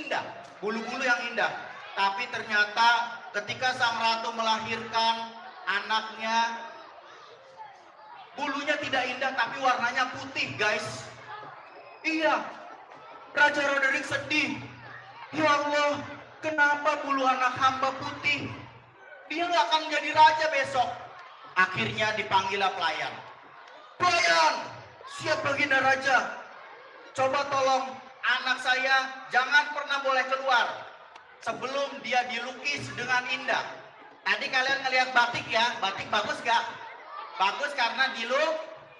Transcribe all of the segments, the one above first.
indah, bulu-bulu yang indah. Tapi ternyata ketika sang ratu melahirkan anaknya, bulunya tidak indah tapi warnanya putih, guys. Iya, Raja Roderick sedih. Ya Allah, kenapa bulu anak hamba putih? Dia nggak akan menjadi raja besok. Akhirnya dipanggillah pelayan. Pelayan, siap baginda raja. Coba tolong anak saya jangan pernah boleh keluar sebelum dia dilukis dengan indah. Tadi kalian ngelihat batik ya, batik bagus gak? Bagus karena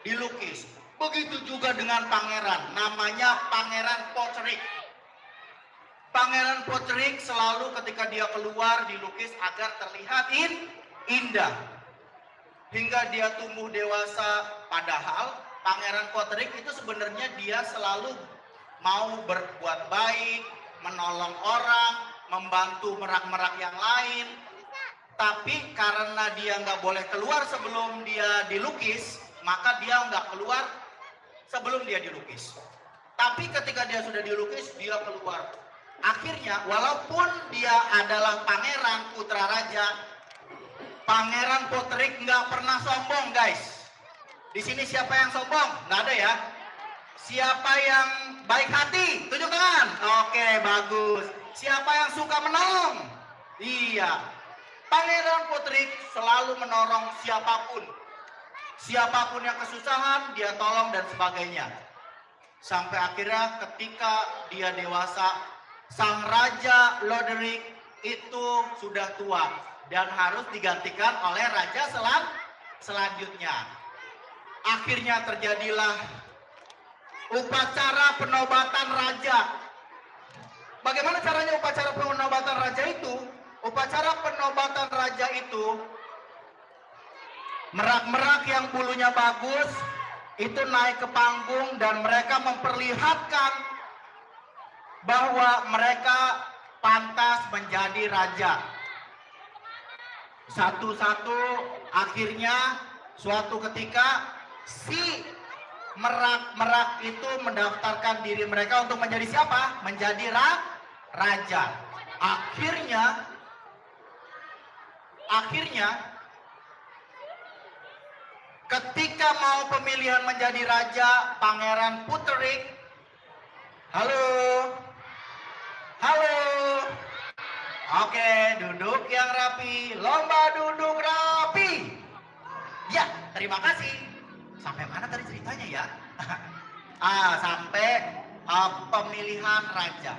dilukis. Begitu juga dengan pangeran, namanya Pangeran Potterik. Pangeran Potterik selalu ketika dia keluar dilukis agar terlihat indah. Hingga dia tumbuh dewasa, padahal Pangeran Potterik itu sebenarnya dia selalu mau berbuat baik, menolong orang, membantu merak-merak yang lain. Tapi karena dia nggak boleh keluar sebelum dia dilukis, maka dia nggak keluar sebelum dia dilukis. Tapi ketika dia sudah dilukis, dia keluar. Akhirnya, walaupun dia adalah pangeran putra raja, Pangeran Potterik nggak pernah sombong, guys. Di sini siapa yang sombong? Nggak ada ya. Siapa yang baik hati? Tunjuk tangan. Oke, bagus. Siapa yang suka menolong? Iya. Pangeran Potterik selalu menolong siapapun. Siapapun yang kesusahan, dia tolong dan sebagainya. Sampai akhirnya ketika dia dewasa, sang Raja Loderick itu sudah tua dan harus digantikan oleh raja selanjutnya. Akhirnya terjadilah upacara penobatan raja. Bagaimana caranya upacara penobatan raja itu? Upacara penobatan raja itu, merak-merak yang bulunya bagus itu naik ke panggung dan mereka memperlihatkan bahwa mereka pantas menjadi raja. Satu-satu akhirnya suatu ketika si merak-merak itu mendaftarkan diri mereka untuk menjadi siapa? Menjadi raja. Akhirnya ketika mau pemilihan menjadi raja, Pangeran Potterik, halo, oke, duduk yang rapi, lomba duduk rapi. Ya, terima kasih. Sampai mana tadi ceritanya ya? Sampai pemilihan raja.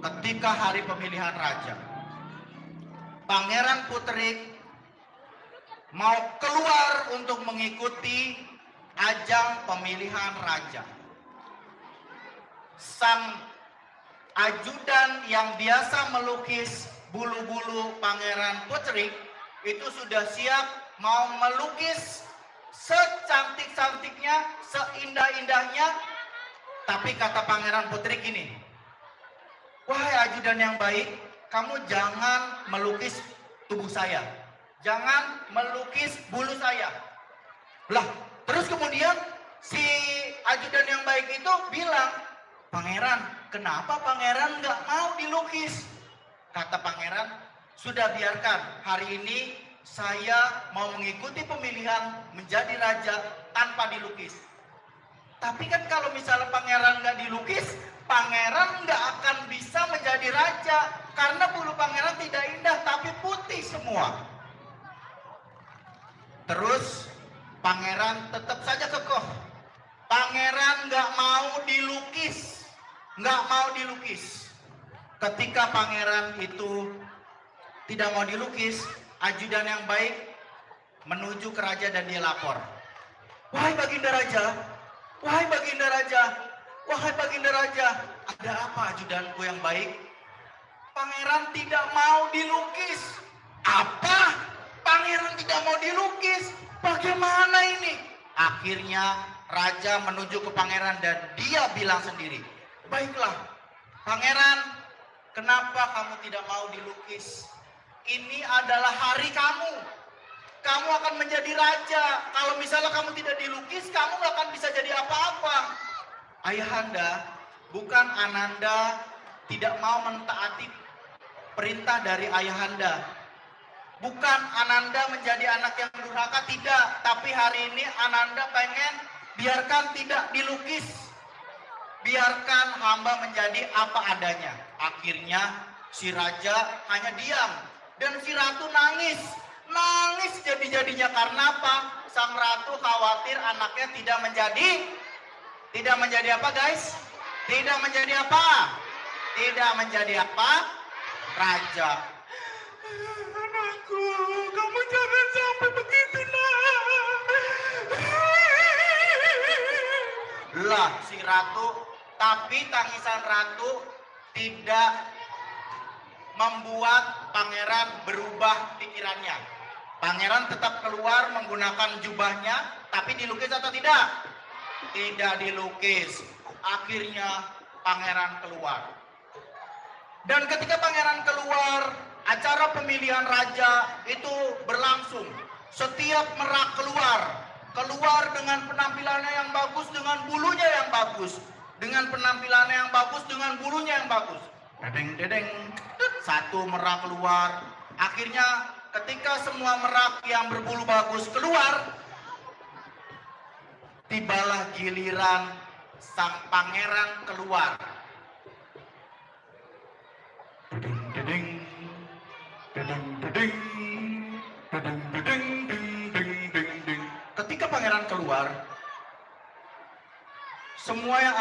Ketika hari pemilihan raja, Pangeran Potterik mau keluar untuk mengikuti ajang pemilihan raja. Sang ajudan yang biasa melukis bulu-bulu Pangeran Potterik itu sudah siap mau melukis secantik-cantiknya, seindah-indahnya. Tapi kata Pangeran Potterik gini, wahai ajudan yang baik, kamu jangan melukis tubuh saya, jangan melukis bulu saya. Lah, terus kemudian si ajudan yang baik itu bilang, Pangeran, kenapa pangeran nggak mau dilukis? Kata pangeran, sudah biarkan, hari ini saya mau mengikuti pemilihan menjadi raja tanpa dilukis. Tapi kan kalau misalnya pangeran nggak dilukis, pangeran nggak akan bisa menjadi raja. Karena bulu pangeran tidak indah, tapi putih semua. Terus pangeran tetap saja kekeh. Pangeran nggak mau dilukis. Nggak mau dilukis. Ketika pangeran itu tidak mau dilukis, ajudan yang baik menuju ke raja dan dia lapor. Wahai baginda raja, wahai baginda raja, wahai baginda raja, ada apa ajudanku yang baik? Pangeran tidak mau dilukis. Apa? Pangeran tidak mau dilukis? Bagaimana ini? Akhirnya raja menuju ke pangeran dan dia bilang sendiri, baiklah, pangeran, kenapa kamu tidak mau dilukis? Ini adalah hari kamu. Kamu akan menjadi raja. Kalau misalnya kamu tidak dilukis, kamu gak akan bisa jadi apa-apa. Ayahanda, bukan Ananda tidak mau mentaati perintah dari ayahanda. Bukan Ananda menjadi anak yang durhaka, tidak. Tapi hari ini Ananda pengen biarkan tidak dilukis. Biarkan hamba menjadi apa adanya. Akhirnya si raja hanya diam. Dan si ratu nangis. Nangis jadi-jadinya karena apa? Sang ratu khawatir anaknya tidak menjadi apa guys? Tidak menjadi apa? Tidak menjadi apa? Raja. Anakku, kamu jangan sampai begitu lah si ratu. Tapi tangisan ratu tidak membuat pangeran berubah pikirannya. Pangeran tetap keluar menggunakan jubahnya, tapi dilukis atau tidak? Tidak dilukis. Akhirnya pangeran keluar. Dan ketika pangeran keluar, acara pemilihan raja itu berlangsung. Setiap merak keluar dengan penampilannya yang bagus, dengan bulunya yang bagus. Dengan penampilannya yang bagus, dengan bulunya yang bagus. Dedeng, satu merak keluar. Akhirnya ketika semua merak yang berbulu bagus keluar, tibalah giliran sang pangeran keluar. Ketika pangeran keluar, semua yang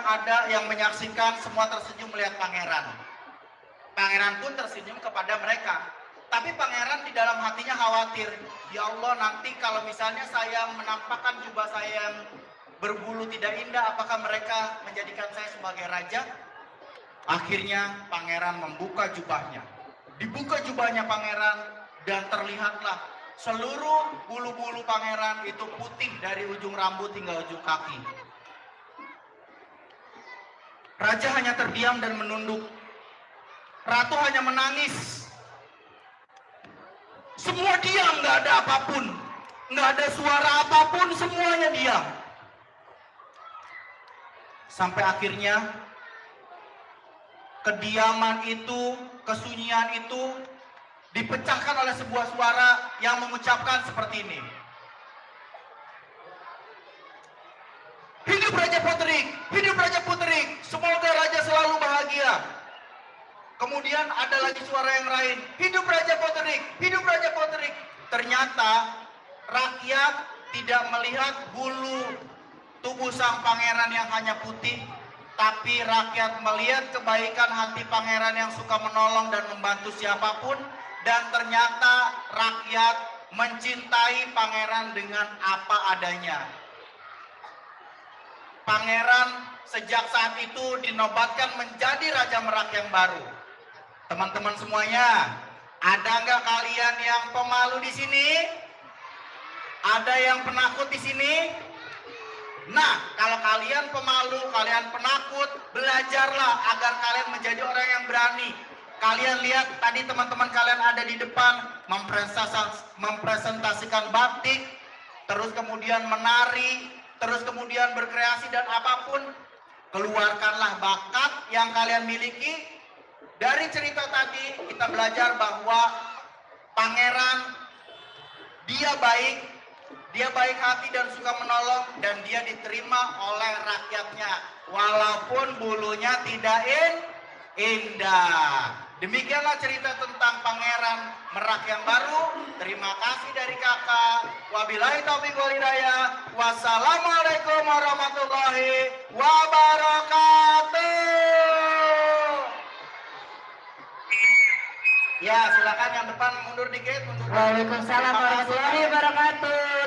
ada yang menyaksikan semua tersenyum melihat pangeran. Pangeran pun tersenyum kepada mereka. Tapi pangeran di dalam hatinya khawatir, ya Allah, nanti kalau misalnya saya menampakkan jubah saya yang berbulu tidak indah, apakah mereka menjadikan saya sebagai raja? Akhirnya pangeran membuka jubahnya. Dibuka jubahnya pangeran dan terlihatlah seluruh bulu-bulu pangeran itu putih dari ujung rambut hingga ujung kaki. Raja hanya terdiam dan menunduk. Ratu hanya menangis. Semua diam, nggak ada apapun. Nggak ada suara apapun, semuanya diam. Sampai akhirnya kediaman itu, kesunyian itu dipecahkan oleh sebuah suara yang mengucapkan seperti ini. Hidup Raja Putrik, hidup Raja Putrik, semoga Raja selalu bahagia. Kemudian ada lagi suara yang lain, hidup Raja Putrik, hidup Raja Putrik. Ternyata rakyat tidak melihat bulu tubuh sang pangeran yang hanya putih, tapi rakyat melihat kebaikan hati pangeran yang suka menolong dan membantu siapapun. Dan ternyata rakyat mencintai pangeran dengan apa adanya. Pangeran sejak saat itu dinobatkan menjadi Raja Merak yang baru. Teman-teman semuanya, ada nggak kalian yang pemalu di sini? Ada yang penakut di sini? Nah, kalau kalian pemalu, kalian penakut, belajarlah agar kalian menjadi orang yang berani. Kalian lihat tadi teman-teman kalian ada di depan mempresentasikan batik, terus kemudian menari, terus kemudian berkreasi dan apapun. Keluarkanlah bakat yang kalian miliki. Dari cerita tadi kita belajar bahwa pangeran dia baik hati dan suka menolong, dan dia diterima oleh rakyatnya walaupun bulunya tidak indah. Demikianlah cerita tentang Pangeran Merak yang baru. Terima kasih dari kakak. Wabillahi taufiq wal hidayah. Wassalamualaikum warahmatullahi wabarakatuh. Ya, silakan yang depan mundur dikit. Waalaikumsalam warahmatullahi wabarakatuh.